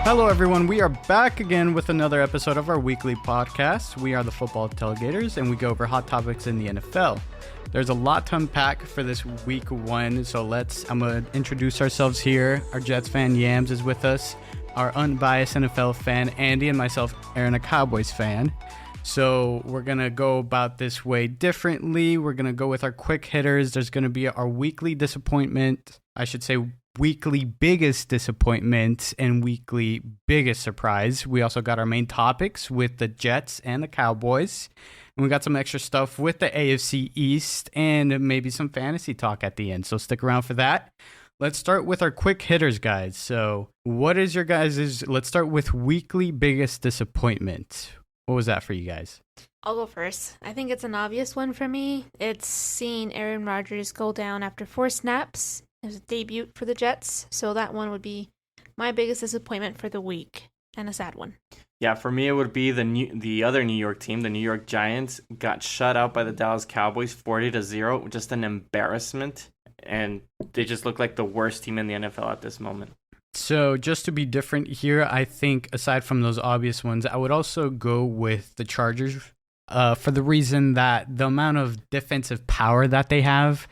Hello, everyone. We are back again with another episode of our weekly podcast. We are the Football Tailgaters, and we go over hot topics in the NFL. There's a lot to unpack for this week one, so I'm going to introduce ourselves here. Our Jets fan, Yams, is with us. Our unbiased NFL fan, Andy, and myself, Aaron, a Cowboys fan. So we're going to go about this way differently. We're going to go with our quick hitters. There's going to be our weekly disappointment. I should say weekly biggest disappointment and weekly biggest surprise. We also got our main topics with the Jets and the Cowboys. And we got some extra stuff with the AFC East and maybe some fantasy talk at the end. So stick around for that. Let's start with our quick hitters, guys. So what is your guys' let's start with weekly biggest disappointment. What was that for you guys? I'll go first. I think it's an obvious one for me. It's seeing Aaron Rodgers go down after 4 snaps. It was a debut for the Jets, so that one would be my biggest disappointment for the week, and a sad one. Yeah, for me it would be the other New York team, the New York Giants, got shut out by the Dallas Cowboys 40-0, just an embarrassment, and they just look like the worst team in the NFL at this moment. So just to be different here, I think aside from those obvious ones, I would also go with the Chargers for the reason that the amount of defensive power that they have,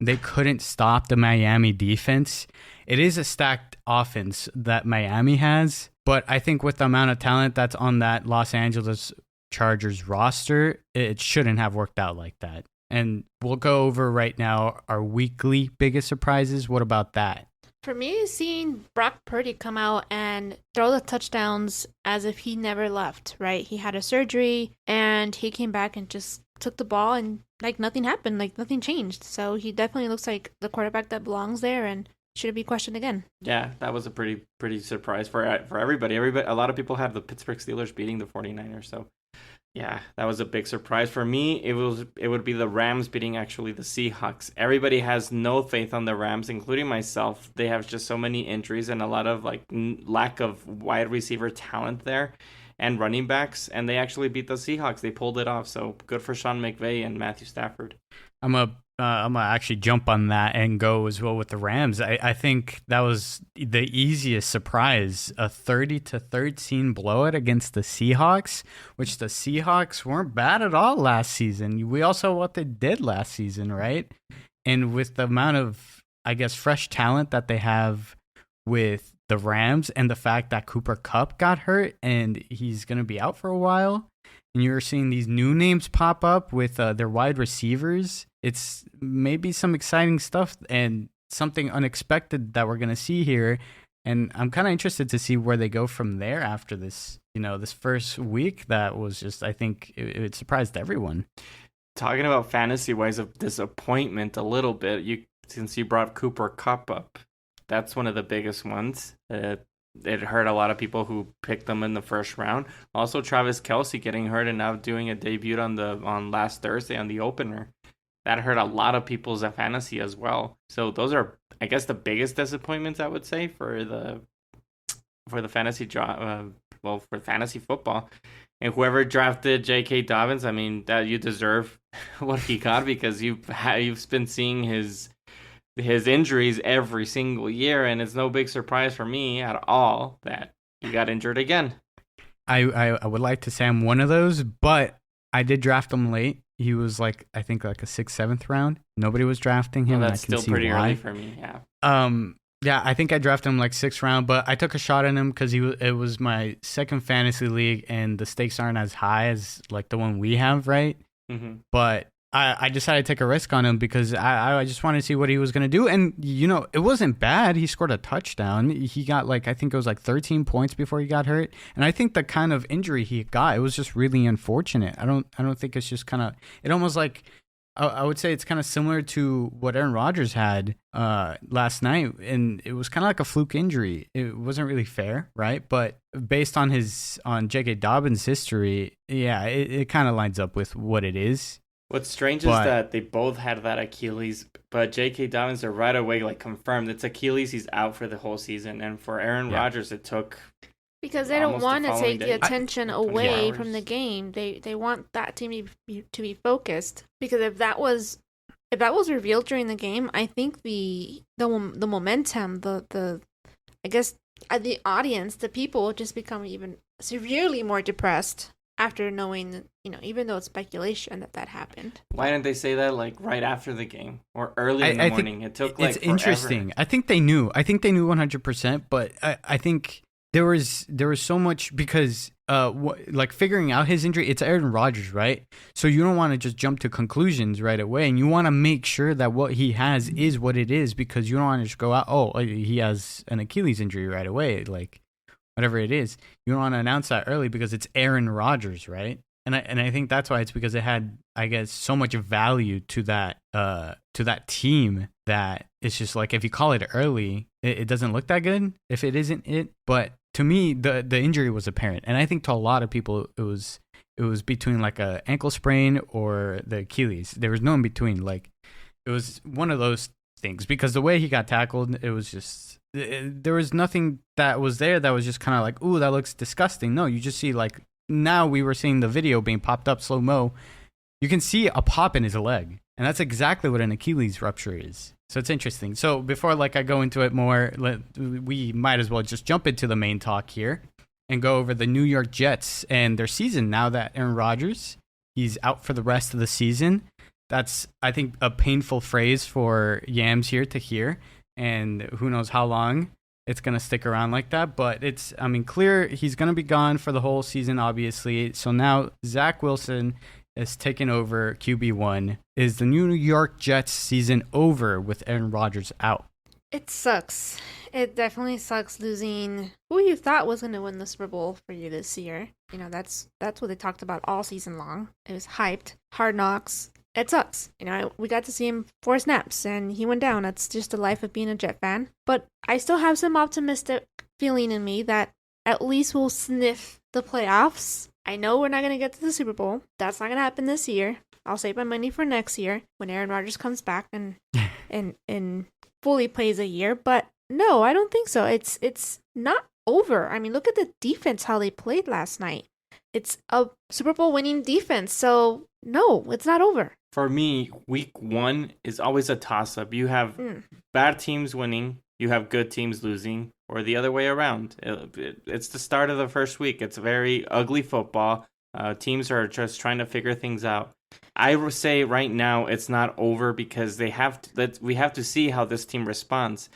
they couldn't stop the Miami defense. It is a stacked offense that Miami has, but I think with the amount of talent that's on that Los Angeles Chargers roster, it shouldn't have worked out like that. And we'll go over right now our weekly biggest surprises. What about that? For me, seeing Brock Purdy come out and throw the touchdowns as if he never left, right? He had a surgery and he came back and just took the ball and like nothing happened, like nothing changed. So he definitely looks like the quarterback that belongs there and shouldn't be questioned again. Yeah, that was a pretty surprise for everybody. A lot of people have the Pittsburgh Steelers beating the 49ers, so yeah, that was a big surprise for me. It would be the Rams beating actually the Seahawks. Everybody has no faith on the Rams, including myself. They have just so many injuries and a lot of lack of wide receiver talent there and running backs, and they actually beat the Seahawks. They pulled it off, so good for Sean McVay and Matthew Stafford. I'm gonna actually jump on that and go as well with the Rams. I think that was the easiest surprise, a 30-13 blowout against the Seahawks, which the Seahawks weren't bad at all last season. We all saw what they did last season, right? And with the amount of, I guess, fresh talent that they have with the Rams and the fact that Cooper Kupp got hurt and he's going to be out for a while, and you're seeing these new names pop up with their wide receivers, it's maybe some exciting stuff and something unexpected that we're going to see here. And I'm kind of interested to see where they go from there after this, this first week that was just, I think it surprised everyone. Talking about fantasy-wise of disappointment a little bit, since you brought Cooper Kupp up, that's one of the biggest ones. It hurt a lot of people who picked them in the first round. Also, Travis Kelce getting hurt and now doing a debut on last Thursday on the opener. That hurt a lot of people's fantasy as well. So those are, I guess, the biggest disappointments I would say for the fantasy for fantasy football. And whoever drafted J.K. Dobbins, I mean, that you deserve what he got because you've been seeing his injuries every single year, and it's no big surprise for me at all that he got injured again. I would like to say I'm one of those, but I did draft him late. He was I think a 6th, 7th round. Nobody was drafting him. Well, that's still pretty early for me, yeah. Yeah, I think I drafted him 6th round, but I took a shot at him because it was my second fantasy league, and the stakes aren't as high as the one we have, right? Mm-hmm. But I decided to take a risk on him because I just wanted to see what he was going to do. And, it wasn't bad. He scored a touchdown. He got I think it was 13 points before he got hurt. And I think the kind of injury he got, it was just really unfortunate. I don't think it's just kind of, it almost I would say it's kind of similar to what Aaron Rodgers had last night. And it was kind of a fluke injury. It wasn't really fair, right? But based on J.K. Dobbins' history, yeah, it kind of lines up with what it is. What's strange is that they both had that Achilles, but J.K. Dobbins are right away confirmed it's Achilles. He's out for the whole season, and for Aaron Rodgers, it took because they don't want to take the attention away from the game. They want that team to be focused because if that was revealed during the game, I think the momentum, the I guess the audience, the people, just become even severely more depressed after knowing that, even though it's speculation that happened. Why didn't they say that like right after the game or early in the morning? It took like it's forever. Interesting. I think they knew 100%, but I think there was so much because like figuring out his injury, it's Aaron Rodgers, right? So you don't want to just jump to conclusions right away, and you want to make sure that what he has is what it is, because you don't want to just go out, oh, he has an Achilles injury right away, like whatever it is. You don't want to announce that early because it's Aaron Rodgers, right? And I think that's why it's because it had, I guess, so much value to that team that it's just like if you call it early, it doesn't look that good if it isn't it. But to me, the injury was apparent, and I think to a lot of people it was between like a ankle sprain or the Achilles. There was no in between. Like it was one of those things because the way he got tackled, it was just there was nothing that was there that was just kind of like, ooh, that looks disgusting. No, you just see like. Now we were seeing the video being popped up slow-mo. You can see a pop in his leg. And that's exactly what an Achilles rupture is. So it's interesting. So before I go into it more, we might as well just jump into the main talk here and go over the New York Jets and their season now that Aaron Rodgers, he's out for the rest of the season. That's, I think, a painful phrase for Yams here to hear. And who knows how long it's going to stick around like that, but it's, clear he's going to be gone for the whole season, obviously. So now Zach Wilson is taking over QB1. Is the New York Jets season over with Aaron Rodgers out? It sucks. It definitely sucks losing who you thought was going to win the Super Bowl for you this year. That's what they talked about all season long. It was hyped. Hard Knocks. It sucks. We got to see him 4 snaps and he went down. That's just the life of being a Jet fan. But I still have some optimistic feeling in me that at least we'll sniff the playoffs. I know we're not going to get to the Super Bowl. That's not going to happen this year. I'll save my money for next year when Aaron Rodgers comes back and fully plays a year. But no, I don't think so. It's not over. Look at the defense, how they played last night. It's a Super Bowl winning defense. So no, it's not over. For me, week 1 is always a toss-up. You have bad teams winning, you have good teams losing, or the other way around. It's the start of the first week. It's very ugly football. Teams are just trying to figure things out. I would say right now it's not over because we have to see how this team responds.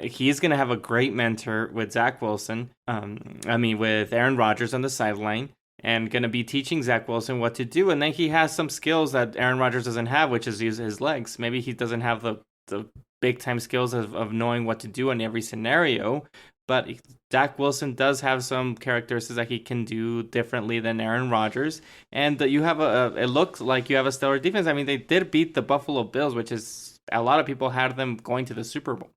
He's going to have a great mentor with Zach Wilson. With Aaron Rodgers on the sideline. And going to be teaching Zach Wilson what to do. And then he has some skills that Aaron Rodgers doesn't have, which is his legs. Maybe he doesn't have the big-time skills of knowing what to do in every scenario. But Zach Wilson does have some characteristics that he can do differently than Aaron Rodgers. And you have it looks like you have a stellar defense. They did beat the Buffalo Bills, which is a lot of people had them going to the Super Bowl.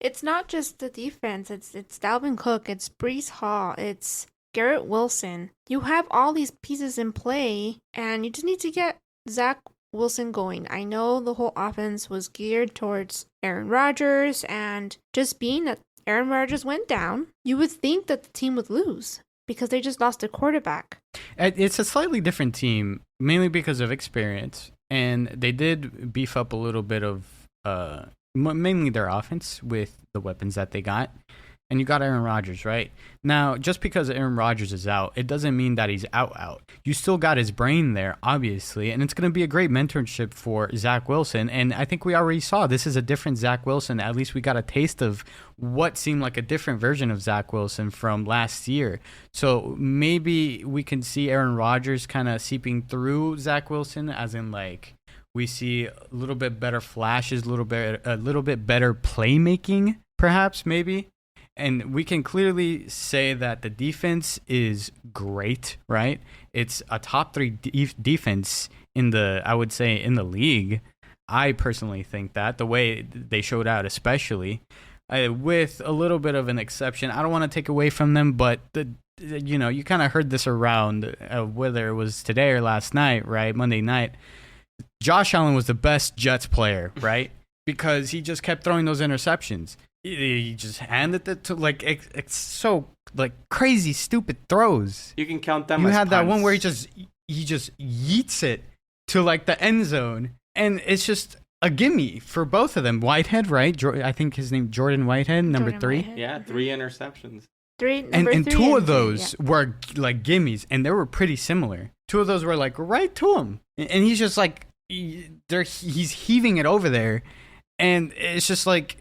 It's not just the defense. It's Dalvin Cook. It's Breece Hall. It's Garrett Wilson. You have all these pieces in play, and you just need to get Zach Wilson going. I know the whole offense was geared towards Aaron Rodgers, and just being that Aaron Rodgers went down, you would think that the team would lose because they just lost a quarterback. It's a slightly different team, mainly because of experience, and they did beef up a little bit of mainly their offense with the weapons that they got. And you got Aaron Rodgers, right? Now, just because Aaron Rodgers is out, it doesn't mean that he's out. You still got his brain there, obviously, and it's going to be a great mentorship for Zach Wilson. And I think we already saw this is a different Zach Wilson. At least we got a taste of what seemed like a different version of Zach Wilson from last year. So maybe we can see Aaron Rodgers kind of seeping through Zach Wilson, as in like we see a little bit better flashes, a little bit better playmaking, perhaps, maybe. And we can clearly say that the defense is great, right? It's a top 3 defense in the league. I personally think that the way they showed out, especially with a little bit of an exception. I don't want to take away from them, but you kind of heard this around whether it was today or last night, right? Monday night. Josh Allen was the best Jets player, right? Because he just kept throwing those interceptions. He just handed it to it's so crazy stupid throws. You can count them. You as had punts. that one where he just yeets it to the end zone, and it's just a gimme for both of them. Whitehead, right? I think his name Jordan Whitehead, number Jordan 3. Whitehead. Yeah, 3 interceptions. And two of those were like gimmies, and they were pretty similar. Two of those were like right to him, and he's just like he's heaving it over there, and it's just like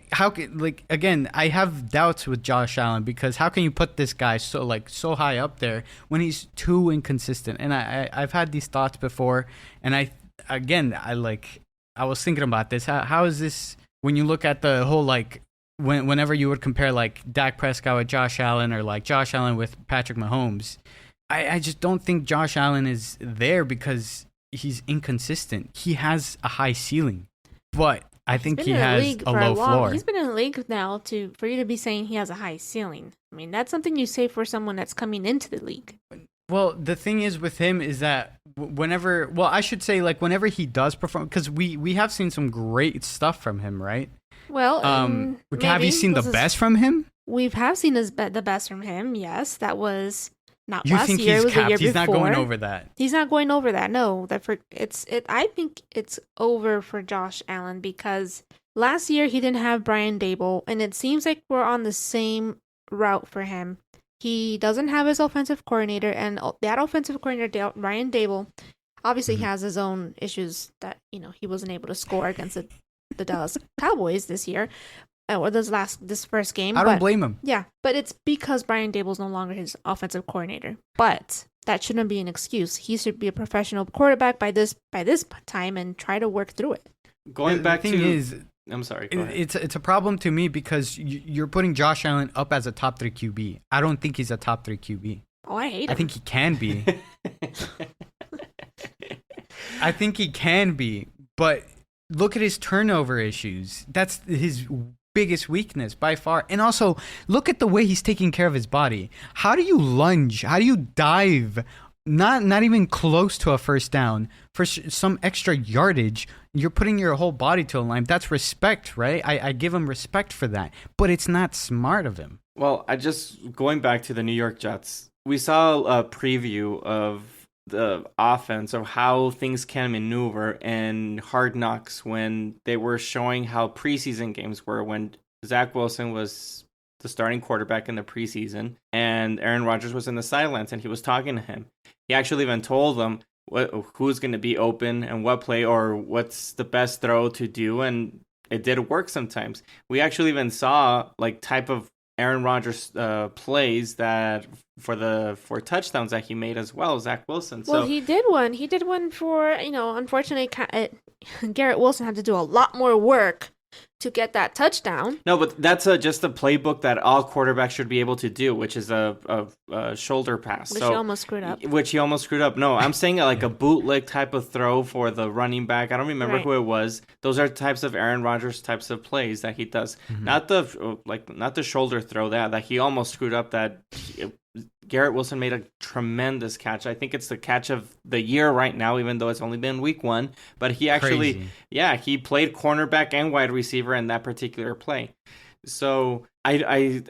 again, I have doubts with Josh Allen because how can you put this guy so high up there when he's too inconsistent? And I've had these thoughts before, and I was thinking about this. How is this when you look at the whole like. Whenever you would compare like Dak Prescott with Josh Allen or like Josh Allen with Patrick Mahomes, I just don't think Josh Allen is there because he's inconsistent. He has a high ceiling, but I think he has a low floor. He's been in the league now for you to be saying he has a high ceiling. I mean, that's something you say for someone that's coming into the league. Well, the thing is with him is that whenever he does perform, because we have seen some great stuff from him, right? Well, have you seen the best from him? We have seen the best from him. Yes, that was not you last think year. He's it was capped? the year He's before. Not going over that. He's not going over that. No, I think it's over for Josh Allen because last year he didn't have Brian Daboll, and it seems like we're on the same route for him. He doesn't have his offensive coordinator, and that offensive coordinator, Brian Daboll, obviously has his own issues that he wasn't able to score against the Dallas Cowboys this year, or this first game. I don't blame him. Yeah, but it's because Brian Daboll's no longer his offensive coordinator. But that shouldn't be an excuse. He should be a professional quarterback by this time and try to work through it. Going back to, I'm sorry. Go ahead. It's a problem to me because you're putting Josh Allen up as a top 3 QB. I don't think he's a top 3 QB. Oh, I hate him. I think he can be. I think he can be, but look at his turnover issues. That's his biggest weakness by far. And also, look at the way he's taking care of his body. How do you lunge? How do you dive? Not even close to a first down for some extra yardage. You're putting your whole body to a line. That's respect, right? I give him respect for that. But it's not smart of him. Well, going back to the New York Jets, we saw a preview of the offense of how things can maneuver in Hard Knocks when they were showing how preseason games were when Zach Wilson was the starting quarterback in the preseason and Aaron Rodgers was in the sidelines and he was talking to him. He actually even told them who's going to be open and what play or what's the best throw to do, and it did work sometimes. We actually even saw like type of Aaron Rodgers plays that for touchdowns that he made as well, Zach Wilson. Well, he did one. He did one for, unfortunately, Garrett Wilson had to do a lot more work to get that touchdown. No, but that's just a playbook that all quarterbacks should be able to do, which is a shoulder pass. Which he almost screwed up. No, I'm saying like a bootleg type of throw for the running back. I don't remember who it was. Those are types of Aaron Rodgers types of plays that he does. Mm-hmm. Not the shoulder throw that he almost screwed up. Garrett Wilson made a tremendous catch. I think it's the catch of the year right now, even though it's only been week 1. But he actually, he played cornerback and wide receiver in that particular play. So I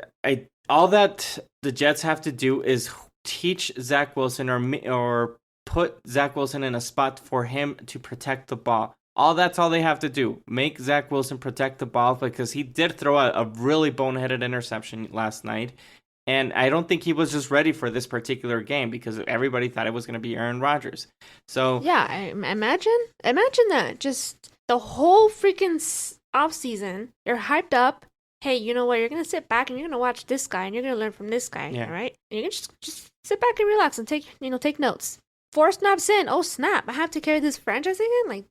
all that the Jets have to do is teach Zach Wilson or put Zach Wilson in a spot for him to protect the ball. That's all they have to do. Make Zach Wilson protect the ball because he did throw a really boneheaded interception last night. And I don't think he was just ready for this particular game because everybody thought it was going to be Aaron Rodgers. So yeah, imagine that. Just the whole freaking offseason, you're hyped up. Hey, you know what? You're going to sit back and you're going to watch this guy and you're going to learn from this guy, all right? And you can just sit back and relax and take notes. 4 snaps in, oh snap! I have to carry this franchise again.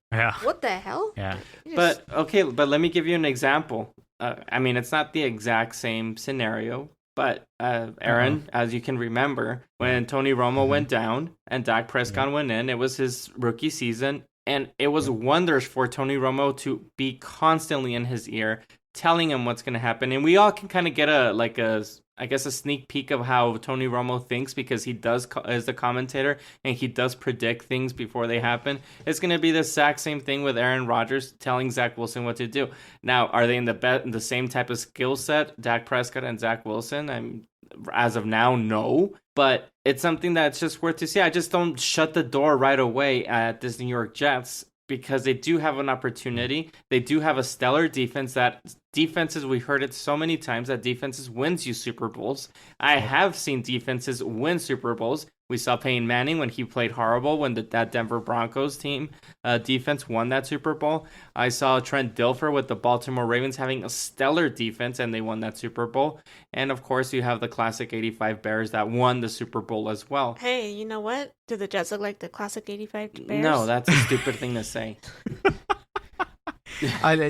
What the hell? Yeah. But let me give you an example. It's not the exact same scenario. But Aaron, as you can remember, when Tony Romo went down and Dak Prescott went in, it was his rookie season. And it was wonders for Tony Romo to be constantly in his ear, telling him what's going to happen. And we all can kind of get a sneak peek of how Tony Romo thinks because he does as the commentator and he does predict things before they happen. It's going to be the exact same thing with Aaron Rodgers telling Zach Wilson what to do. Now, are they in the same type of skill set, Dak Prescott and Zach Wilson? As of now, no. But it's something that's just worth to see. I just don't shut the door right away at this New York Jets because they do have an opportunity. They do have a stellar defense. We've heard it so many times, that defenses wins you Super Bowls. I have seen defenses win Super Bowls. We saw Peyton Manning when he played horrible when that Denver Broncos team defense won that Super Bowl. I saw Trent Dilfer with the Baltimore Ravens having a stellar defense, and they won that Super Bowl. And, of course, you have the classic 85 Bears that won the Super Bowl as well. Hey, you know what? Do the Jets look like the classic 85 Bears? No, that's a stupid thing to say.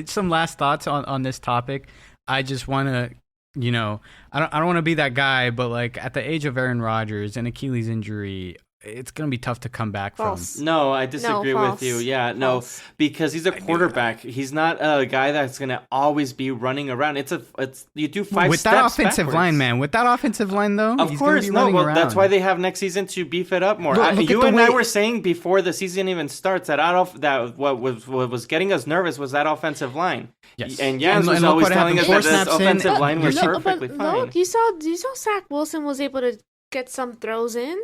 Some last thoughts on this topic. I just want to, I don't want to be that guy, but like at the age of Aaron Rodgers, an Achilles injury, it's going to be tough to come back False. from. No, I disagree with you. Yeah, False. no, because he's a quarterback. He's not a guy that's going to always be running around. It's you do 5 with steps that offensive backwards. line, man. With that offensive line, though, Of he's course, gonna be no. running Well, around. that's why they have next season to beef it up more. Look You at and the I way- were saying before the season even starts that what was getting us nervous was that offensive line. Yes. And Jans was look always what telling us happened. that 4 this snaps in, offensive line was you're- perfectly but fine. Look, you saw Zach Wilson was able to get some throws in.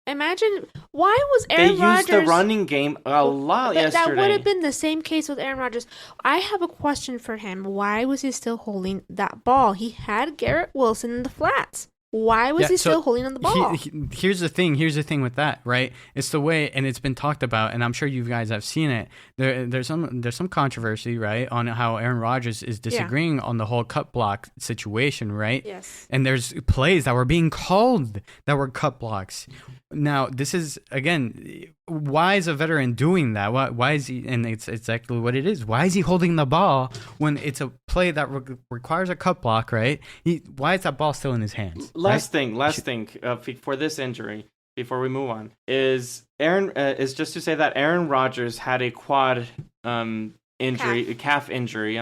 Imagine, why was They Aaron used Rodgers... the running game a lot yesterday. That would have been the same case with Aaron Rodgers. I have a question for him. Why was he still holding that ball? He had Garrett Wilson in the flats. Why was he still holding on the ball? Here's the thing with that, right? It's the way, and it's been talked about, and I'm sure you guys have seen it. There's some controversy, right, on how Aaron Rodgers is disagreeing on the whole cut block situation, right? Yes. And there's plays that were being called that were cut blocks. Now, this is, again, why is a veteran doing that? Why is he, and it's exactly what it is. Why is he holding the ball when it's a play that requires a cut block, right? Why is that ball still in his hands? Last thing for this injury, before we move on, is just to say that Aaron Rodgers had a quad calf injury,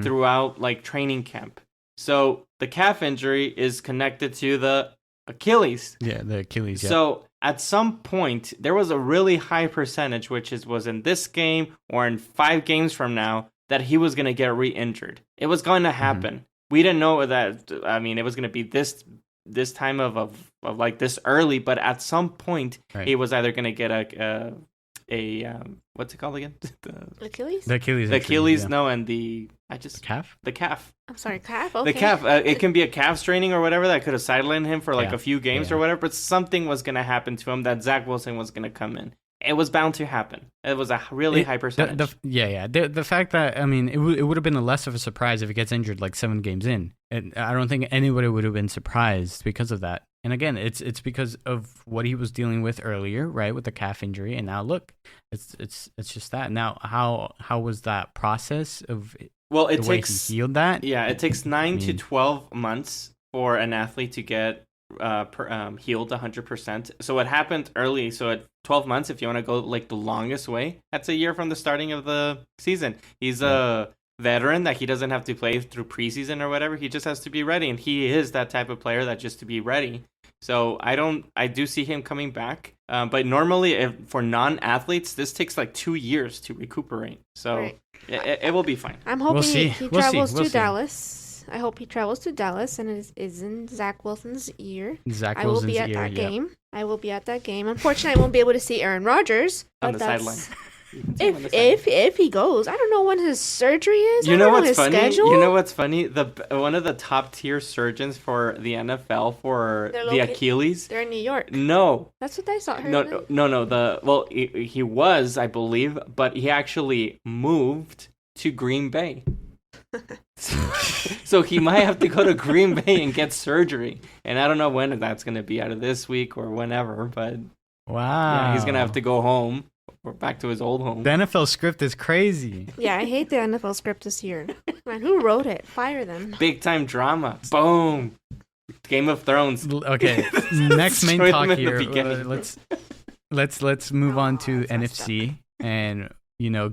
throughout like training camp. So the calf injury is connected to the Achilles. Yeah, the Achilles. Yeah. So at some point, there was a really high percentage, which was in this game or in 5 games from now, that he was going to get re-injured. It was going to happen. Mm-hmm. We didn't know that. I mean, it was going to be this time of like this early, but at some point, he was either going to get a what's it called again? The Achilles? The Achilles. The Achilles, yeah. no, and the calf? The calf. I'm sorry, calf? Okay. The calf. It can be a calf straining or whatever that could have sidelined him for like a few games or whatever, but something was going to happen to him that Zach Wilson was going to come in. It was bound to happen. It was a really high percentage. The fact that, I mean, it would have been less of a surprise if he gets injured like 7 games in. And I don't think anybody would have been surprised because of that. And again, it's because of what he was dealing with earlier, right, with the calf injury. And now look, it's just that. Now, how was that process of it takes he healed that? Yeah, it takes 9 to 12 months for an athlete to get healed 100%. So it happened early. So at 12 months, if you want to go like the longest way, that's a year from the starting of the season. He's a veteran that he doesn't have to play through preseason or whatever. He just has to be ready, and he is that type of player that just to be ready. So I do see him coming back. But normally for non-athletes, this takes like 2 years to recuperate. So it will be fine. I'm hoping he travels to see. Dallas. I hope he travels to Dallas and it is in Zach Wilson's ear. I will be at that game. I will be at that game. Unfortunately, I won't be able to see Aaron Rodgers. On the sideline. If he goes, I don't know when his surgery is. You know what's funny? Schedule. You know what's funny? One of the top tier surgeons for the NFL for the Achilles. They're in New York. No, that's what I saw. No. He was, I believe, but he actually moved to Green Bay. So he might have to go to Green Bay and get surgery, and I don't know when that's going to be, out of this week or whenever. But wow, he's going to have to go home. Or back to his old home. The NFL script is crazy. Yeah, I hate the NFL script this year. Man, who wrote it? Fire them. Big time drama. Boom. Game of Thrones. Okay, next main talk here. Let's move on to NFC and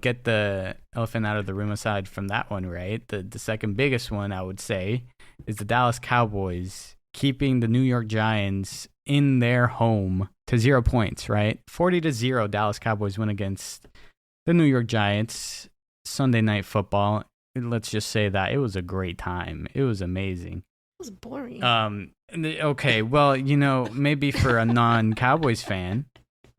get the elephant out of the room. Aside from that one, right? The second biggest one, I would say, is the Dallas Cowboys keeping the New York Giants in their home to 0 points, right? 40-0, Dallas Cowboys win against the New York Giants. Sunday Night Football. Let's just say that it was a great time. It was amazing. It was boring. Okay, well, maybe for a non-Cowboys fan,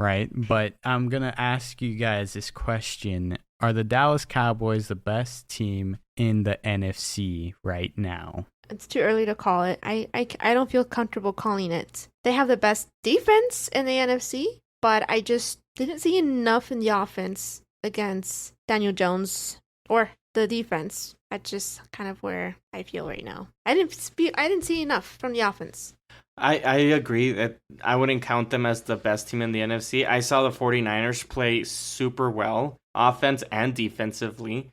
right? But I'm going to ask you guys this question. Are the Dallas Cowboys the best team in the NFC right now? It's too early to call it. I don't feel comfortable calling it. They have the best defense in the NFC, but I just didn't see enough in the offense against Daniel Jones or the defense. That's just kind of where I feel right now. I didn't see enough from the offense. I agree that I wouldn't count them as the best team in the NFC. I saw the 49ers play super well, offense and defensively.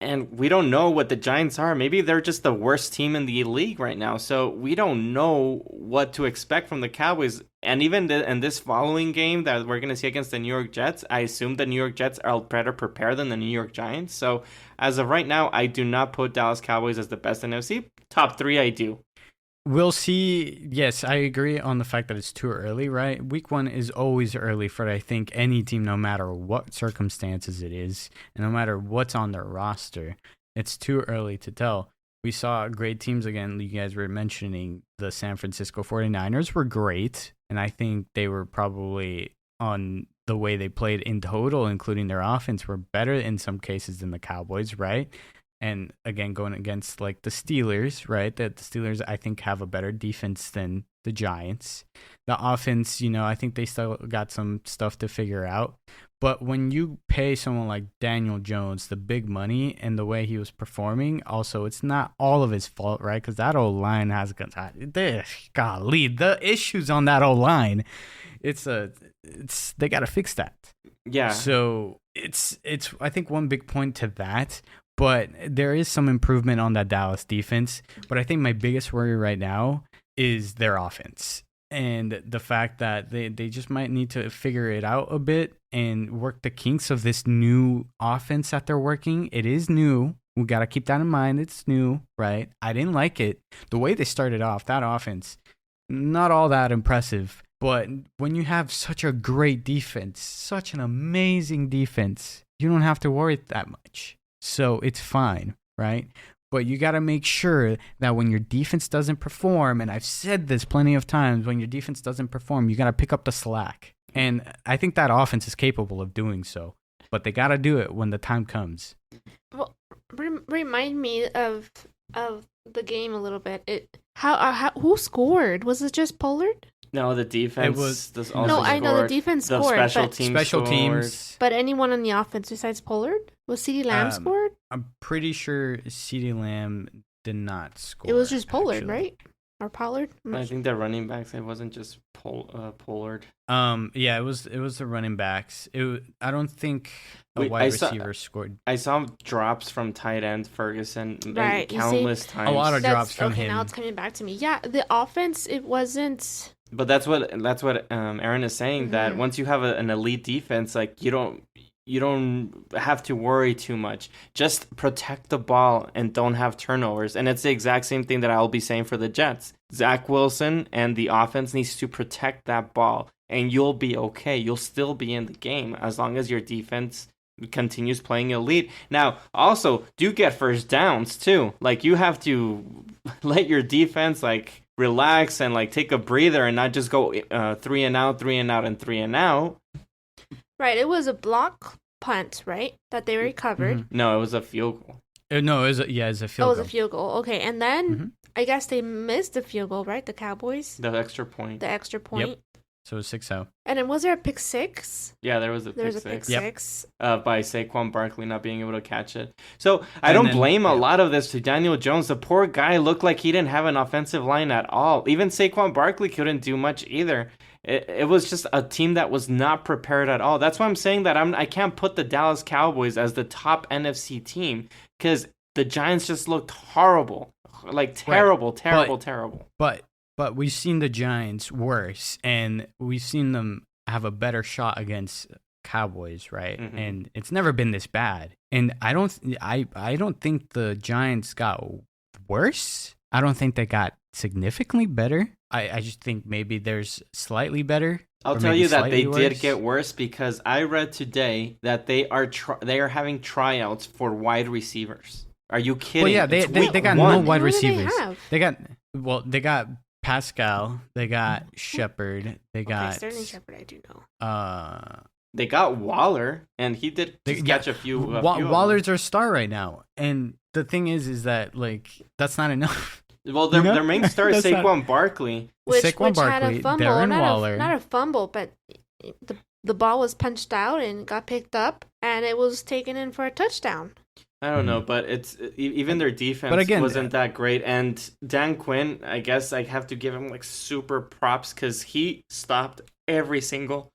And we don't know what the Giants are. Maybe they're just the worst team in the league right now. So we don't know what to expect from the Cowboys. And even in this following game that we're going to see against the New York Jets, I assume the New York Jets are better prepared than the New York Giants. So as of right now, I do not put Dallas Cowboys as the best NFC. Top 3, I do. We'll see. Yes, I agree on the fact that it's too early, right? Week 1 is always early for, I think, any team, no matter what circumstances it is, and no matter what's on their roster. It's too early to tell. We saw great teams again. You guys were mentioning the San Francisco 49ers were great, and I think they were probably on the way they played in total, including their offense, were better in some cases than the Cowboys, right? And again, going against like the Steelers, right? That the Steelers, I think, have a better defense than the Giants. The offense, I think they still got some stuff to figure out. But when you pay someone like Daniel Jones the big money and the way he was performing, also, it's not all of his fault, right? Because that O-line has golly, the issues on that O-line. They got to fix that. Yeah. So it's I think one big point to that. But there is some improvement on that Dallas defense. But I think my biggest worry right now is their offense. And the fact that they just might need to figure it out a bit and work the kinks of this new offense that they're working. It is new. We got to keep that in mind. It's new, right? I didn't like it. The way they started off, that offense, not all that impressive. But when you have such a great defense, such an amazing defense, you don't have to worry that much. So it's fine, right? But you got to make sure that when your defense doesn't perform, and I've said this plenty of times, when your defense doesn't perform, you got to pick up the slack. And I think that offense is capable of doing so. But they got to do it when the time comes. Well, remind me of the game a little bit. Who scored? Was it just Pollard? No, the defense. I know the defense scored. Special teams. But anyone on the offense besides Pollard? Was CeeDee Lamb scored? I'm pretty sure CeeDee Lamb did not score. It was just Pollard, actually. Right? Or Pollard? I think the running backs. It wasn't just Pollard. Yeah, it was the running backs. I don't think wide receiver scored. I saw drops from tight end Ferguson right, countless times. A lot of drops from him. Now it's coming back to me. Yeah, the offense, it wasn't. But that's what Aaron is saying. Mm-hmm. That once you have an elite defense, like you don't have to worry too much. Just protect the ball and don't have turnovers. And it's the exact same thing that I'll be saying for the Jets. Zach Wilson and the offense needs to protect that ball, and you'll be okay. You'll still be in the game as long as your defense continues playing elite. Now, also, do get first downs too. Like, you have to let your defense relax and take a breather and not just go 3 and out, 3 and out, and 3 and out. Right, it was a block punt, right? That they recovered. Mm-hmm. No, it was a field goal. No, it was a field goal. Oh, it was a field goal. Okay, and then I guess they missed the field goal, right? The Cowboys? The extra point. Yep. So it was 6-0. And then was there a pick six? Yeah, there was a pick six. By Saquon Barkley not being able to catch it. So I don't blame a lot of this to Daniel Jones. The poor guy looked like he didn't have an offensive line at all. Even Saquon Barkley couldn't do much either. It was just a team that was not prepared at all. That's why I'm saying that I can't put the Dallas Cowboys as the top NFC team, because the Giants just looked horrible. Terrible. But we've seen the Giants worse, and we've seen them have a better shot against Cowboys, right? Mm-hmm. And it's never been this bad. And I don't think the Giants got worse. I don't think they got significantly better. I just think maybe there's slightly better. I'll tell you that they did get worse, because I read today that they are having tryouts for wide receivers. Are you kidding? Well, yeah, they got no wide receivers. They got Pascal. They got Shepard. They got Sterling Shepard. I do know. They got Waller, and he did catch a few. Waller's our star right now, and the thing is that like that's not enough. Well, their main star is Saquon Barkley. Which Barkley, had a fumble, Darren Waller. not a fumble, but the ball was punched out and got picked up, and it was taken in for a touchdown. I don't know, but it's even their defense wasn't that great. And Dan Quinn, I guess I have to give him like super props because he stopped every single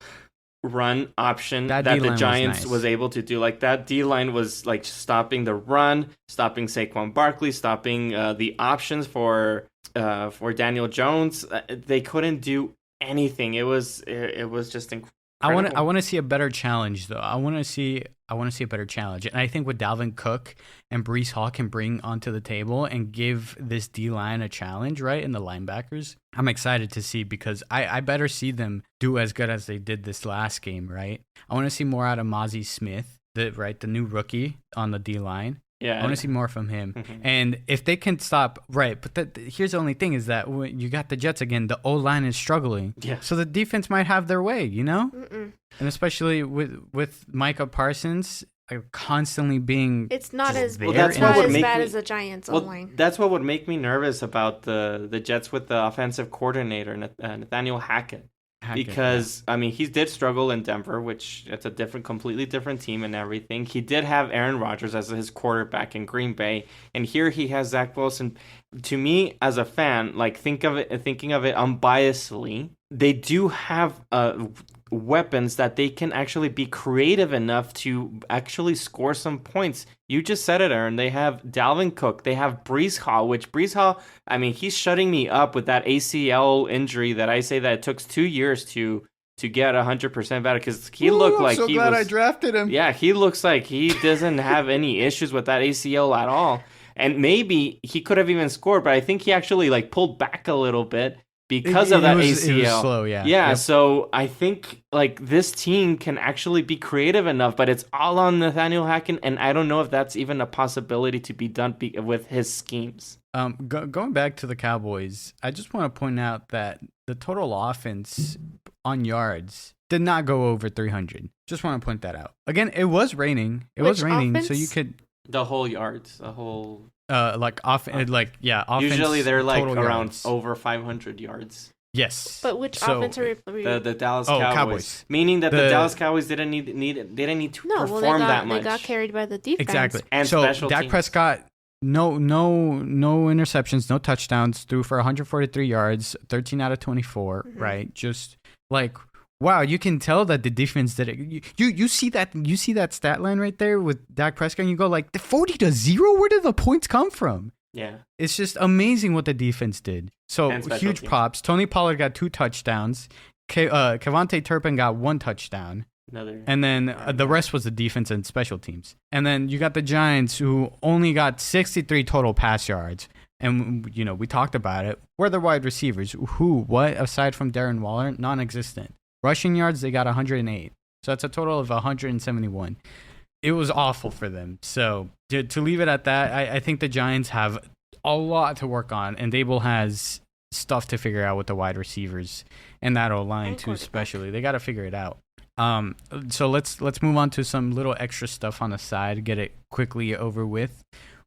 run option that the Giants was able to do. Like that D-line was like stopping the run, stopping Saquon Barkley, stopping the options for Daniel Jones. They couldn't do anything. It was just incredible. I want to see a better challenge though. I want to see a better challenge. And I think what Dalvin Cook and Breece Hall can bring onto the table and give this D-line a challenge, right? And the linebackers, I'm excited to see because I better see them do as good as they did this last game, right? I want to see more out of Mozzie Smith, the new rookie on the D-line. Yeah, I want to see more from him. Mm-hmm. And if they can stop, right, but here's the only thing is that when you got the Jets again, the O-line is struggling. Yeah. So the defense might have their way, you know? Mm-mm. And especially with Micah Parsons constantly being it's not as there. That's not as bad as the Giants O-line. That's what would make me nervous about the Jets with the offensive coordinator, Nathaniel Hackett. Because, I mean, he did struggle in Denver, which it's a completely different team and everything. He did have Aaron Rodgers as his quarterback in Green Bay. And here he has Zach Wilson. To me, as a fan, like thinking of it unbiasedly, they do have weapons that they can actually be creative enough to actually score some points. You just said it, Aaron. They have Dalvin Cook. They have Breece Hall, which Breece Hall, I mean, he's shutting me up with that ACL injury that I say that it took 2 years to get 100% better because he looked like he was... I'm so glad I drafted him. Yeah, he looks like he doesn't have any issues with that ACL at all. And maybe he could have even scored, but I think he actually like pulled back a little bit because of that ACL. It was slow, yeah. Yeah, yep. So I think like this team can actually be creative enough, but it's all on Nathaniel Hackett, and I don't know if that's even a possibility to be done with his schemes. Going back to the Cowboys, I just want to point out that the total offense on yards did not go over 300. Just want to point that out. Again, it was raining. Offense? So you could... The whole yards, the whole... offense. Usually they're like around yards. Over 500 yards. Yes. But which offense are we? The Dallas Cowboys. Meaning that the Dallas Cowboys didn't need to perform that much. They got carried by the defense. Exactly. And so special Dak teams. Prescott, no interceptions, no touchdowns, threw for 143 yards, 13 out of 24. Mm-hmm. Right. Just like. Wow, you can tell that the defense did it. You see that stat line right there with Dak Prescott, and you go like, the 40-0. Where did the points come from? Yeah, it's just amazing what the defense did. So huge props. Tony Pollard got 2 touchdowns. Kevontae Turpin got 1 touchdown. And then the rest was the defense and special teams. And then you got the Giants who only got 63 total pass yards. And we talked about it. Where the wide receivers? What aside from Darren Waller, non-existent. Rushing yards, they got 108. So that's a total of 171. It was awful for them. So to leave it at that, I think the Giants have a lot to work on, and Dable has stuff to figure out with the wide receivers and that O-line too, especially. They got to figure it out. So let's move on to some little extra stuff on the side, get it quickly over with.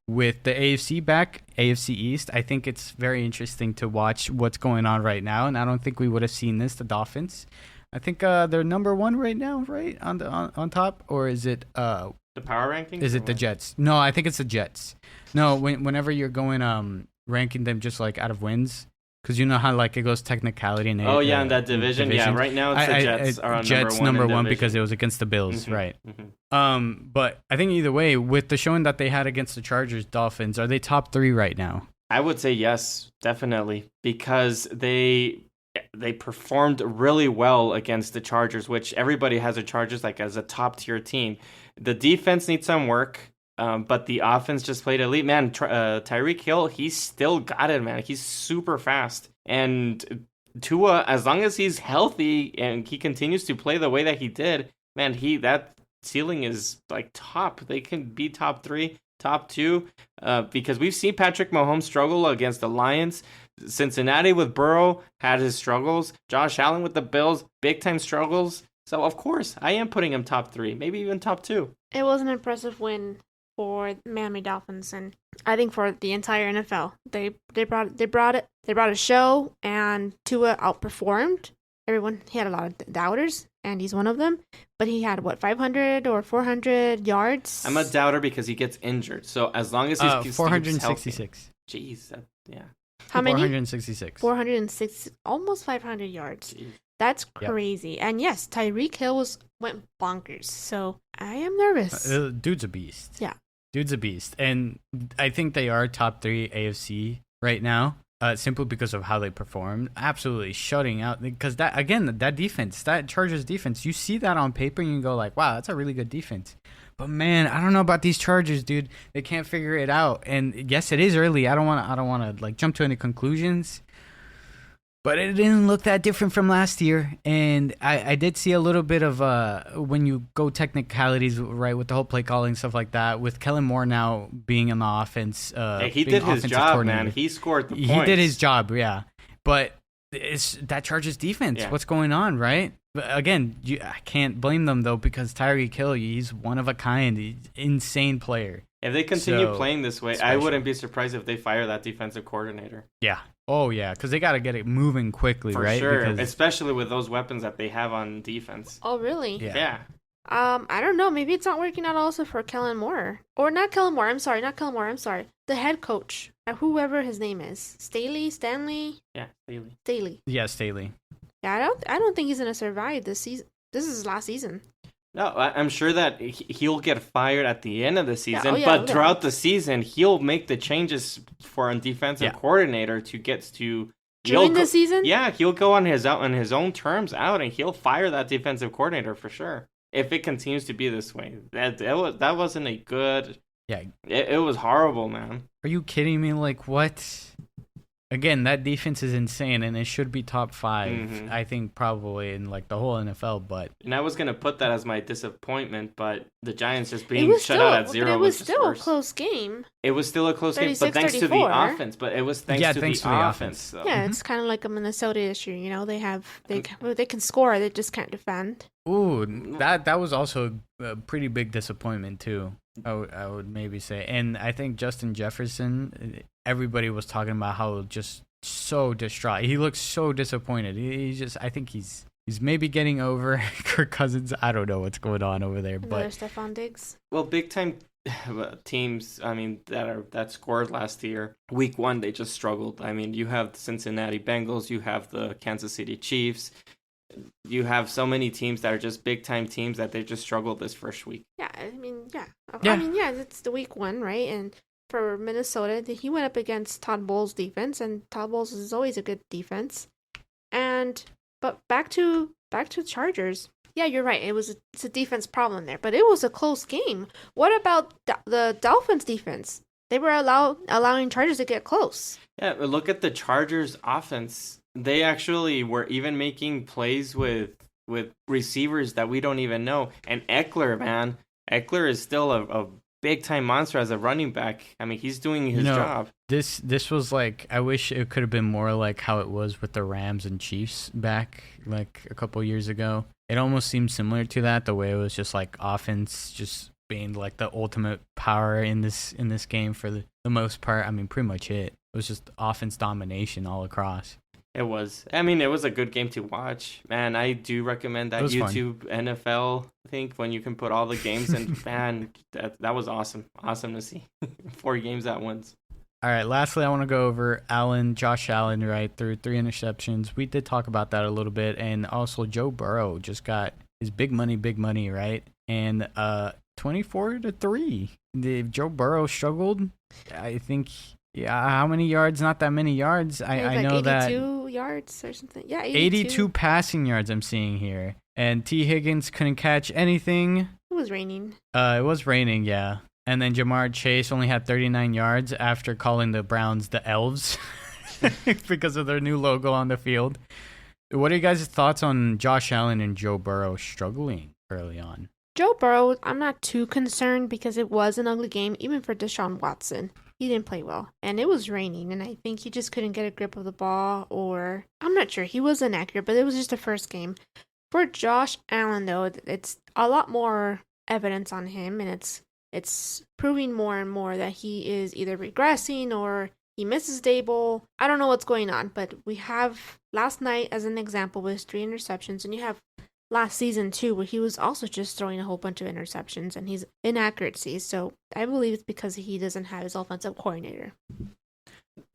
With the AFC back, AFC East, I think it's very interesting to watch what's going on right now, and I don't think we would have seen this, the Dolphins. I think they're number 1 right now, right on top, or is it the power rankings? Is it the Jets? No, I think it's the Jets. No, whenever you're going ranking them just like out of wins, because you know how like it goes technicality and in that division. Yeah, right now it's the Jets are on Jets number 1 because it was against the Bills, mm-hmm, right? Mm-hmm. But I think either way, with the showing that they had against the Chargers, Dolphins, are they top 3 right now? I would say yes, definitely, because they performed really well against the Chargers, which everybody has the Chargers like as a top tier team. The defense needs some work, but the offense just played elite. Man, Tyreek Hill, he's still got it, man. He's super fast. And Tua, as long as he's healthy and he continues to play the way that he did, man, that ceiling is like top. They can be top 3. Top 2, because we've seen Patrick Mahomes struggle against the Lions. Cincinnati with Burrow had his struggles. Josh Allen with the Bills, big time struggles. So of course, I am putting him top 3, maybe even top 2. It was an impressive win for Miami Dolphins, and I think for the entire NFL. They brought a show, and Tua outperformed everyone. He had a lot of doubters, and he's one of them. But he had 500 or 400 yards. I'm a doubter because he gets injured. So as long as he's 466. Jeez, yeah. How many? 466. 406, almost 500 yards. Jeez. That's crazy. Yep. And yes, Tyreek Hill went bonkers. So I am nervous. Dude's a beast. Yeah. Dude's a beast. And I think they are top 3 AFC right now, simply because of how they performed. Absolutely shutting out. Because that defense, that Chargers defense, you see that on paper and you go like, wow, that's a really good defense. But man, I don't know about these Chargers, dude. They can't figure it out. And yes, it is early. I don't want to like jump to any conclusions. But it didn't look that different from last year. And I did see a little bit of when you go technicalities, right, with the whole play calling, stuff like that, with Kellen Moore now being in the offense. He did his job, man. He scored the points. He did his job, yeah. But it's that Chargers defense. Yeah. What's going on, right? But again, I can't blame them, though, because Tyreek Hill, he's one of a kind. He's insane player. If they continue playing this way, I wouldn't be surprised if they fire that defensive coordinator. Yeah. Oh, yeah, because they got to get it moving quickly, right? For sure, especially with those weapons that they have on defense. Oh, really? Yeah. I don't know. Maybe it's not working out also for Kellen Moore. Or not Kellen Moore. I'm sorry. The head coach, whoever his name is. Stanley? Yeah, Staley. Yeah, Staley. Yeah, I don't think he's going to survive this season. This is his last season. No, I'm sure that he'll get fired at the end of the season, but throughout the season, he'll make the changes for a defensive coordinator to get to... During the season? Yeah, he'll go on his own terms out, and he'll fire that defensive coordinator for sure. If it continues to be this way. That wasn't a good... Yeah. It was horrible, man. Are you kidding me? Like, what? Again, that defense is insane, and it should be top 5, mm-hmm. I think, probably in like the whole NFL. But and I was gonna put that as my disappointment, but the Giants just being shut out at 0 it was still a close game. It was still a close game, but thanks to the offense. But it was thanks to the offense. So. Yeah, it's kind of like a Minnesota issue. You know, they can score, they just can't defend. Ooh, that was also a pretty big disappointment too. I would maybe say, and I think Justin Jefferson. Everybody was talking about how just so distraught. He looks so disappointed. I think he's maybe getting over Kirk Cousins. I don't know what's going on over there. Another Stephon Diggs. Well, big time teams. I mean, that scored last year. Week 1, they just struggled. I mean, you have the Cincinnati Bengals. You have the Kansas City Chiefs. You have so many teams that are just big time teams that they just struggled this first week. Yeah, I mean, it's the week 1, right? And for Minnesota, he went up against Todd Bowles' defense, and Todd Bowles is always a good defense. But back to Chargers. Yeah, you're right. It's a defense problem there, but it was a close game. What about the Dolphins' defense? They were allowing Chargers to get close. Yeah, but look at the Chargers' offense. They actually were even making plays with receivers that we don't even know. And Eckler is still a big-time monster as a running back. I mean, he's doing his job. This was like, I wish it could have been more like how it was with the Rams and Chiefs back like a couple years ago. It almost seemed similar to that, the way it was just like offense just being like the ultimate power in this game for the most part. I mean, pretty much it was just offense domination all across. It was. I mean, it was a good game to watch. Man, I do recommend that YouTube fun. NFL thing when you can put all the games in. Man, that was awesome. Awesome to see. 4 games at once. All right, lastly, I want to go over Josh Allen, right, through 3 interceptions. We did talk about that a little bit. And also Joe Burrow just got his big money, right? And 24-3. Joe Burrow struggled. I think... Yeah, how many yards? Not that many yards. I know 82 that 82 yards or something. Yeah, 82 passing yards I'm seeing here. And T. Higgins couldn't catch anything. It was raining. It was raining, yeah. And then Jamar Chase only had 39 yards after calling the Browns the Elves because of their new logo on the field. What are you guys' thoughts on Josh Allen and Joe Burrow struggling early on? Joe Burrow, I'm not too concerned because it was an ugly game, even for Deshaun Watson. he didn't play well. And it was raining, and I think he just couldn't get a grip of the ball, or I'm not sure. He was inaccurate, but it was just the first game. For Josh Allen, though, it's a lot more evidence on him, and it's proving more and more that he is either regressing or he misses Dable. I don't know what's going on, but we have last night as an example with 3 interceptions, and you have last season too, where he was also just throwing a whole bunch of interceptions and he's inaccuracies. So I believe it's because he doesn't have his offensive coordinator.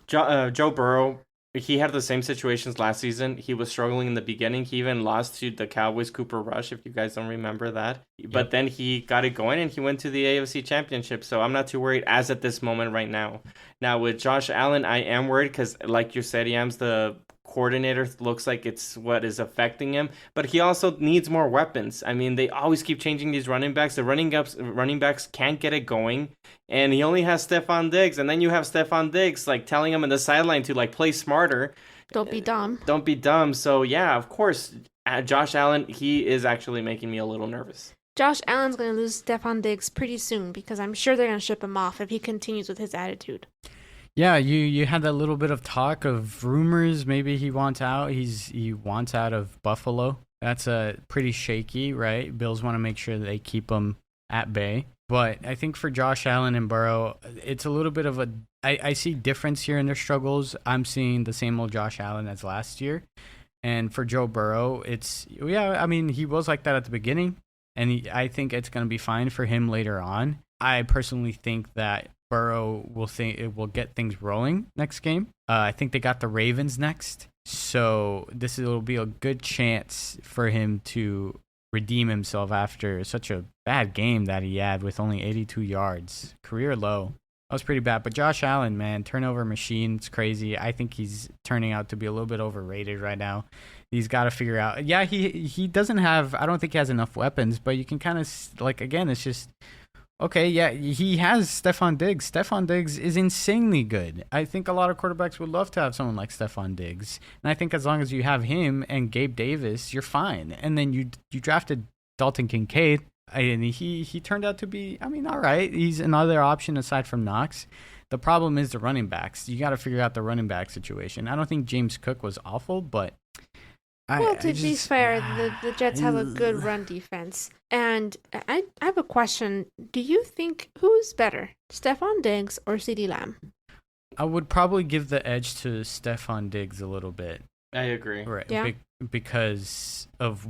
Joe Burrow, he had the same situations last season. He was struggling in the beginning. He even lost to the Cowboys Cooper Rush, if you guys don't remember that. Yep. But then he got it going and he went to the AFC Championship. So I'm not too worried as at this moment right now. Now with Josh Allen, I am worried because, like you said, Yams, the coordinator looks like it's what is affecting him, but he also needs more weapons. I mean, they always keep changing these running backs. The running backs can't get it going, and he only has Stephon Diggs, and then you have Stephon Diggs like telling him in the sideline to like play smarter. Don't be dumb. Don't be dumb. So yeah, of course, Josh Allen, he is actually making me a little nervous. Josh Allen's going to lose Stephon Diggs pretty soon because I'm sure they're going to ship him off if he continues with his attitude. Yeah, you had that little bit of talk of rumors. Maybe he wants out. He wants out of Buffalo. That's pretty shaky, right? Bills want to make sure that they keep him at bay. But I think for Josh Allen and Burrow, it's a little bit of a... I see difference here in their struggles. I'm seeing the same old Josh Allen as last year. And for Joe Burrow, he was like that at the beginning. And I think it's going to be fine for him later on. I personally think that Burrow will get things rolling next game. I think they got the Ravens next, so this will be a good chance for him to redeem himself after such a bad game that he had with only 82 yards, career low. That was pretty bad. But Josh Allen, man, turnover machine, it's crazy. I think he's turning out to be a little bit overrated right now. He's got to figure out. Yeah, he doesn't have. I don't think he has enough weapons, but you can kind of again, it's just. Okay, yeah, he has Stephon Diggs. Stephon Diggs is insanely good. I think a lot of quarterbacks would love to have someone like Stephon Diggs. And I think as long as you have him and Gabe Davis, you're fine. And then you drafted Dalton Kincaid, and he turned out to be, all right. He's another option aside from Knox. The problem is the running backs. You got to figure out the running back situation. I don't think James Cook was awful, but... To be fair, the Jets have a good run defense. And I have a question. Do you think who's better, Stephon Diggs or CeeDee Lamb? I would probably give the edge to Stephon Diggs a little bit. I agree. Right. Yeah. Because of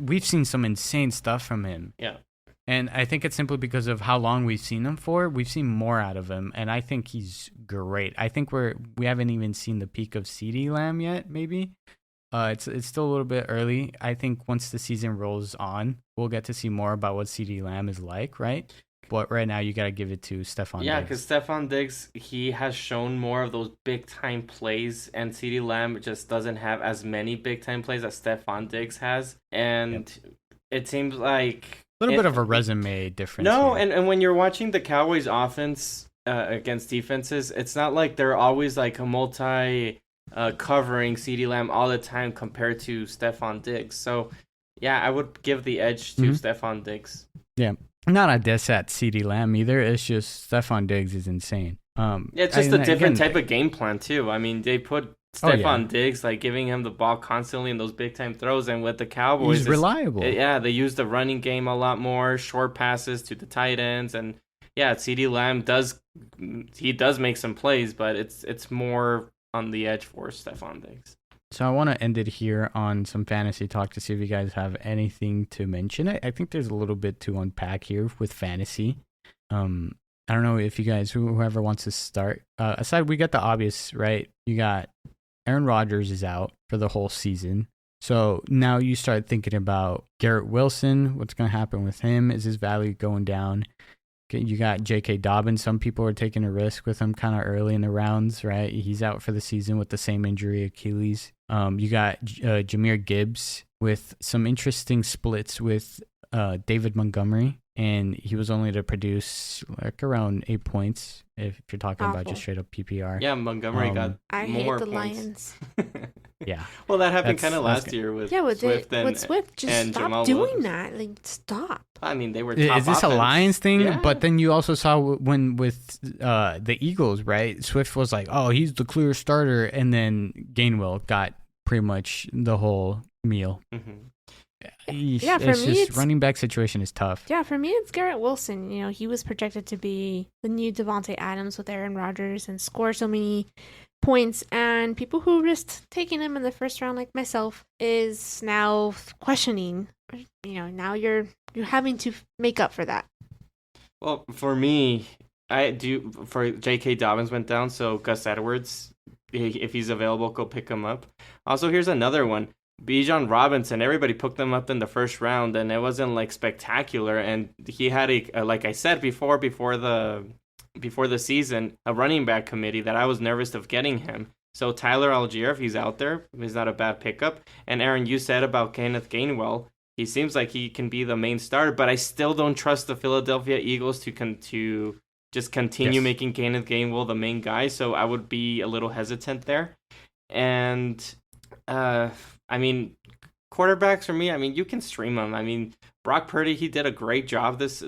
we've seen some insane stuff from him. Yeah. And I think it's simply because of how long we've seen him for. We've seen more out of him, and I think he's great. I think we haven't even seen the peak of CeeDee Lamb yet, maybe. It's still a little bit early. I think once the season rolls on, we'll get to see more about what CeeDee Lamb is like, right? But right now, you got to give it to Stephon Diggs. Yeah, because Stephon Diggs, he has shown more of those big-time plays, and CeeDee Lamb just doesn't have as many big-time plays as Stephon Diggs has. And It seems like... A little bit of a resume difference. No, and when you're watching the Cowboys offense against defenses, it's not like they're always like a covering CeeDee Lamb all the time compared to Stephon Diggs. So, yeah, I would give the edge to Stephon Diggs. Yeah. Not a diss at CeeDee Lamb either. It's just Stephon Diggs is insane. It's just a different type of game plan, too. I mean, they put Stephon Diggs, like, giving him the ball constantly in those big-time throws. And with the Cowboys... He's reliable. They use the running game a lot more, short passes to the tight ends. And, yeah, CeeDee Lamb does make some plays, but it's more... on the edge for Stephon Diggs. So I want to end it here on some fantasy talk to see if you guys have anything to mention. I think there's a little bit to unpack here with fantasy. I don't know if you guys, whoever wants to start. Aside, we got the obvious, right? You got Aaron Rodgers is out for the whole season. So now you start thinking about Garrett Wilson. What's going to happen with him? Is his value going down? You got J.K. Dobbins. Some people are taking a risk with him kind of early in the rounds, right? He's out for the season with the same injury, Achilles. You got Jahmyr Gibbs with some interesting splits with David Montgomery, and he was only to produce like around 8 points if you're talking about just straight up PPR. Yeah, Montgomery got I more hate the points. Lions. Yeah. Well, that happened That's- kind of that's last year with with Swift with Swift, just and stop Jamal doing Williams. that. Like, stop. I mean, they were top Is this a offense. Lions thing? Yeah. But then you also saw when with the Eagles, right? Swift was like, oh, he's the clear starter. And then Gainwell got pretty much the whole meal. Mhm. Yeah, for it's me, just it's- running back situation is tough. Yeah, for me, it's Garrett Wilson. You know, he was projected to be the new Devontae Adams with Aaron Rodgers and score so many points. And people who risked taking him in the first round, like myself, is now questioning. You know, now you're having to make up for that. Well, for me, I do. For J.K. Dobbins went down, so Gus Edwards, if he's available, go pick him up. Also, here's another one. Bijan Robinson, everybody picked them up in the first round, and it wasn't like spectacular. And he had like I said before the season, a running back committee that I was nervous of getting him. So Tyler Algier, if he's out there, he's not a bad pickup. And Aaron, you said about Kenneth Gainwell, he seems like he can be the main starter, but I still don't trust the Philadelphia Eagles to just continue making Kenneth Gainwell the main guy. So I would be a little hesitant there. And I mean, quarterbacks for me, I mean, you can stream them. I mean, Brock Purdy, he did a great job this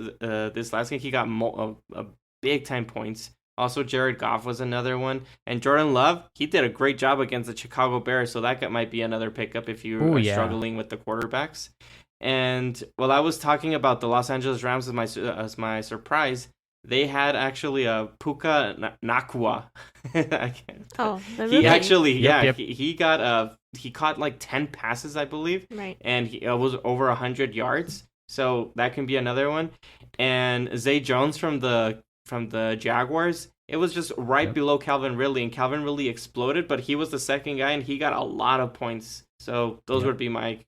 last game. He got a big time points. Also, Jared Goff was another one. And Jordan Love, he did a great job against the Chicago Bears. So that might be another pickup if you are struggling with the quarterbacks. And while I was talking about the Los Angeles Rams as my surprise, they had actually a Puka Nakua. Oh, the he rookie. actually, Yep. he caught like 10 passes, I believe. Right. And he was over 100 yards. So that can be another one. And Zay Jones from the Jaguars, it was just right below Calvin Ridley, and Calvin Ridley exploded, but he was the second guy, and he got a lot of points. So those would be my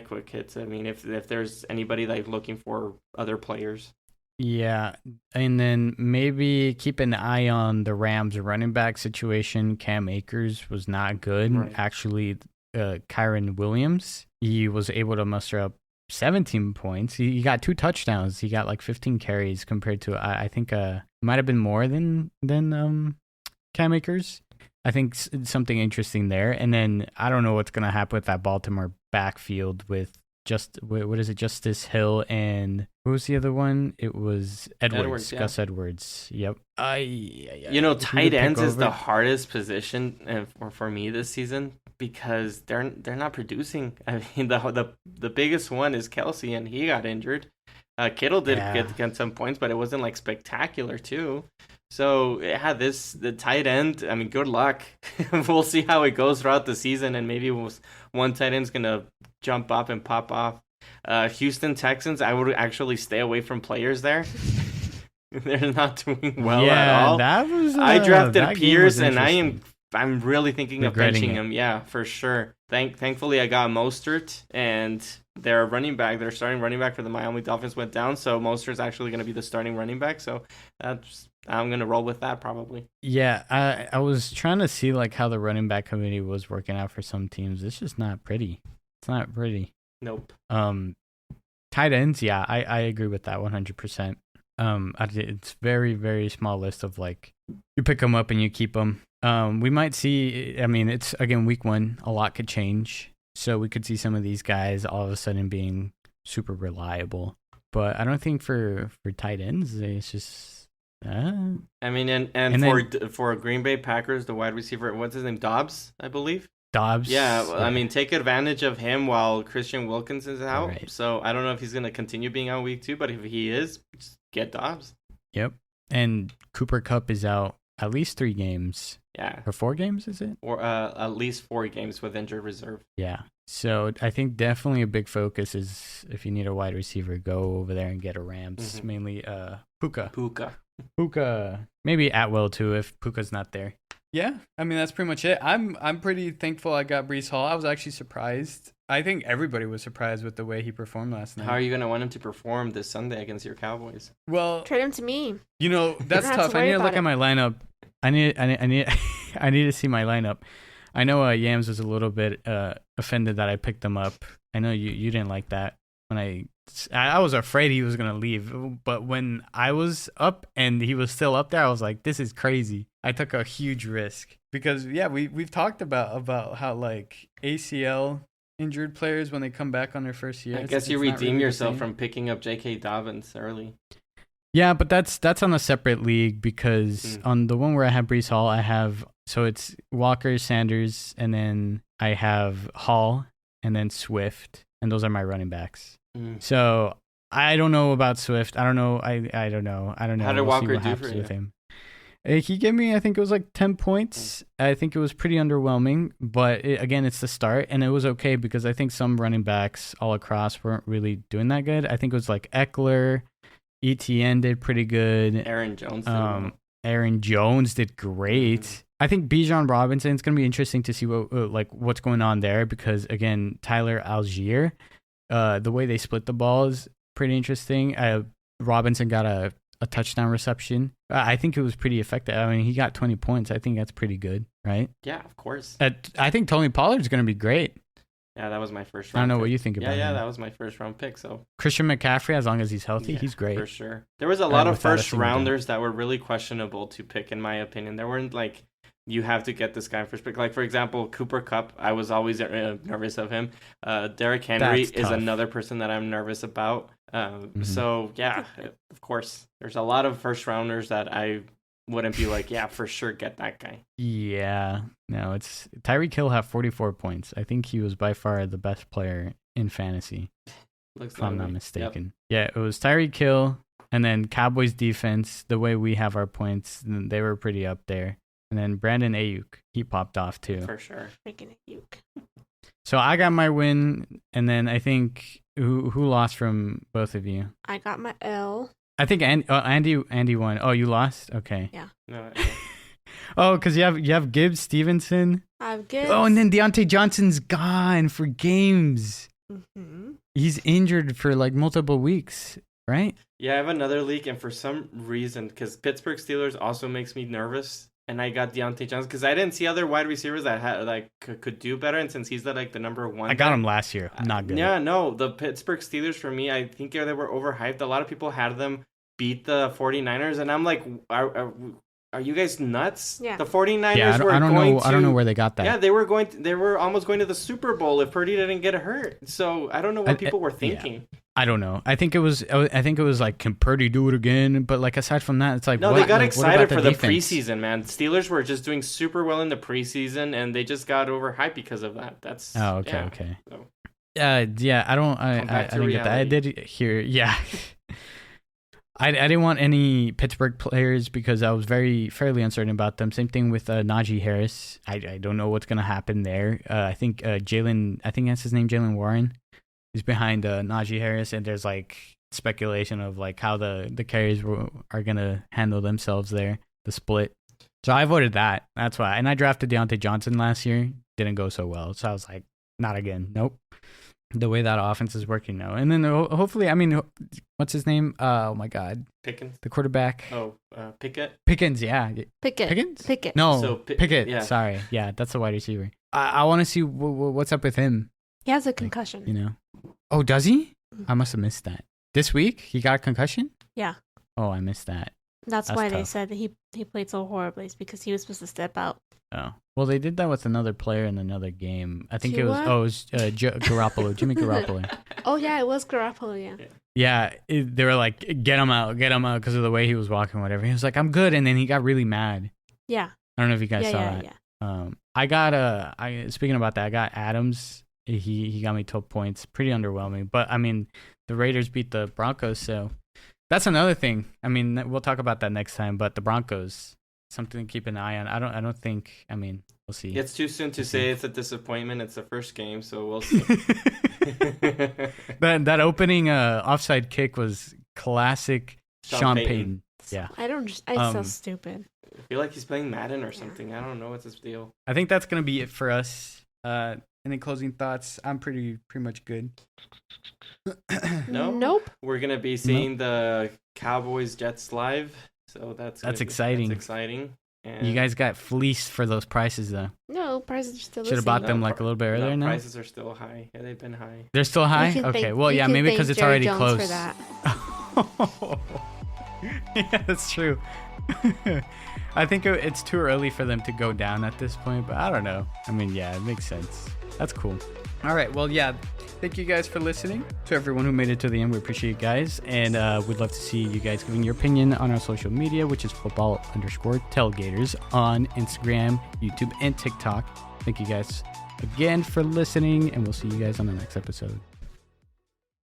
quick hits. I mean, if there's anybody like looking for other players. Yeah, and then maybe keep an eye on the Rams running back situation. Cam Akers was not good. Right. Actually, Kyron Williams, he was able to muster up 17 points. He got 2 touchdowns. He got like 15 carries compared to I think it might have been more than Cam Akers. I think something interesting there. And then I don't know what's gonna happen with that Baltimore backfield with Justice Hill and who was the other one? It was Edwards, Gus Edwards. Yep. Tight ends is the hardest position for me this season because they're not producing. I mean, the biggest one is Kelsey, and he got injured. Kittle did get some points, but it wasn't like spectacular too. So the tight end. I mean, good luck. We'll see how it goes throughout the season, and maybe one tight end's gonna jump up and pop off. Houston Texans, I would actually stay away from players there. They're not doing well at all. I drafted Pierce, and I'm really thinking of benching him. Yeah, for sure. Thankfully, I got Mostert, and their starting running back for the Miami Dolphins went down, so Mostert's actually going to be the starting running back. So I'm going to roll with that probably. Yeah, I was trying to see like how the running back committee was working out for some teams. It's just not pretty. It's not pretty. Nope. Tight ends, yeah, I agree with that 100%. It's very, very small list of like you pick them up and you keep them. We might see. I mean, it's again week 1. A lot could change, so we could see some of these guys all of a sudden being super reliable. But I don't think for tight ends, it's just. I mean, and for Green Bay Packers, the wide receiver, what's his name, Dobbs, I believe. Dobbs. Yeah, I mean, take advantage of him while Christian Wilkins is out. Right. So I don't know if he's going to continue being out week 2, but if he is, just get Dobbs. Yep. And Cooper Kupp is out at least 3 games. Yeah. Or 4 games, is it? Or at least 4 games with injured reserve. Yeah. So I think definitely a big focus is if you need a wide receiver, go over there and get a Rams. Mm-hmm. Mainly Puka. Puka. Maybe Atwell too if Puka's not there. Yeah, I mean that's pretty much it. I'm pretty thankful I got Breece Hall. I was actually surprised. I think everybody was surprised with the way he performed last night. How are you going to want him to perform this Sunday against your Cowboys? Well, Trade him to me. You know, that's tough. I need to look at my lineup. I need to see my lineup. I know Yams was a little bit offended that I picked them up. I know you didn't like that when I I was afraid he was gonna leave. But when I was up and he was still up there, I was like, this is crazy. I took a huge risk because we've talked about how like ACL injured players when they come back on their first year. I guess you redeem yourself from picking up J.K. Dobbins early. Yeah, but that's on a separate league because on the one where I have Breece Hall, so it's Walker, Sanders, and then I have Hall and then Swift, and those are my running backs. So I don't know about Swift. I don't know. I don't know. How did Walker do for you? With him. He gave me, I think it was like 10 points. I think it was pretty underwhelming, but again, it's the start, and it was okay because I think some running backs all across weren't really doing that good. I think it was like Eckler, ETN did pretty good. Aaron Jones did great. I think Bijan Robinson, it's going to be interesting to see what's going on there because, again, Tyler Algier, the way they split the ball is pretty interesting. Robinson got a touchdown reception. I think it was pretty effective. I mean, he got 20 points. I think that's pretty good, right? Yeah, of course. I think Tony Pollard's going to be great. Yeah, that was my first round I don't know pick. What you think about him. Yeah, that was my first round pick. So Christian McCaffrey, as long as he's healthy, he's great. For sure. There was a lot of first rounders that were really questionable to pick, in my opinion. There weren't like, you have to get this guy first pick. Like, for example, Cooper Kupp, I was always nervous of him. Derrick Henry is another person that I'm nervous about. So, yeah, of course. There's a lot of first rounders that I wouldn't be like, yeah, for sure, get that guy. Yeah. No, it's Tyreek Hill had 44 points. I think he was by far the best player in fantasy, if I'm not mistaken. Yep. Yeah, it was Tyreek Hill, and then Cowboys defense, the way we have our points, they were pretty up there. And then Brandon Ayuk, he popped off too. For sure. Freaking Ayuk. So I got my win, and then I think who lost from both of you? I got my L. I think Andy won. Oh, you lost? Okay. Yeah. No. Oh, because you have Gibbs, Stevenson. I have Gibbs. Oh, and then Deontay Johnson's gone for games. Mm-hmm. He's injured for like multiple weeks, right? Yeah, I have another leak, and for some reason, because Pittsburgh Steelers also makes me nervous, and I got Deontay Johnson because I didn't see other wide receivers that had could do better, and since he's the number one, I got him last year. Not good. Yeah, no, the Pittsburgh Steelers for me, I think they were overhyped. A lot of people had them beat the 49ers, and I'm like, are you guys nuts? Yeah. The 49ers I don't know where they got that. Yeah, they were almost going to the Super Bowl if Purdy didn't get hurt. So I don't know what people were thinking. Yeah. I don't know. I think it was like, can Purdy do it again? But like aside from that, it's like, no, they got excited for the preseason, man. Steelers were just doing super well in the preseason, and they just got overhyped because of that. That's okay. So. I didn't get that. I did hear, yeah. I didn't want any Pittsburgh players because I was fairly uncertain about them. Same thing with Najee Harris. I don't know what's gonna happen there. I think Jalen. I think that's his name, Jalen Warren. He's behind Najee Harris, and there's like speculation of like how the carriers are gonna handle themselves there, the split. So I avoided that. That's why. And I drafted Deontay Johnson last year. Didn't go so well. So I was like, not again. Nope. The way that offense is working now. And then hopefully, I mean, what's his name? Oh my God. Pickens. The quarterback. Oh, Pickett. Pickens, yeah. Pickens? Pickett. No, Pickett. Yeah. Sorry. Yeah, that's the wide receiver. I want to see what's up with him. He has a concussion. You know. Oh, does he? I must have missed that. This week, he got a concussion? Yeah. Oh, I missed that. That's why tough. They said that he played so horribly. It's because he was supposed to step out. Oh. Well, they did that with another player in another game. I think it was Garoppolo, Jimmy Garoppolo. Oh, yeah, it was Garoppolo, yeah. Yeah, they were like, get him out because of the way he was walking, whatever. He was like, I'm good, and then he got really mad. Yeah. I don't know if you guys saw that. Yeah. I got speaking about that, I got Adams. He got me 12 points. Pretty underwhelming. But, I mean, the Raiders beat the Broncos, so that's another thing. I mean, we'll talk about that next time, but the Broncos, something to keep an eye on. I don't think, I mean, we'll see. It's too soon to say it's a disappointment. It's the first game, so we'll see. that opening offside kick was classic Sean Payton. Yeah. It's so stupid. I feel like he's playing Madden or something. I don't know what's his deal. I think that's going to be it for us. Any closing thoughts? I'm pretty much good. No? Nope. We're going to be seeing the Cowboys Jets live. So that's exciting. That's exciting. And You guys got fleeced for those prices, though. No, prices are still Should have the bought same. them like a little bit earlier. No, Now prices are still high. Yeah, they've been high. they're still high. You can Okay, thank- well, you yeah, can maybe thank because it's Jerry already Jones closed. for that. Yeah, that's true. I think it's too early for them to go down at this point, but I don't know. I mean, yeah, it makes sense. That's cool. All right, well, yeah, thank you guys for listening. To everyone who made it to the end, we appreciate you guys, and we'd love to see you guys giving your opinion on our social media, which is football_tailgaters on Instagram, YouTube, and TikTok. Thank you guys again for listening, and we'll see you guys on the next episode.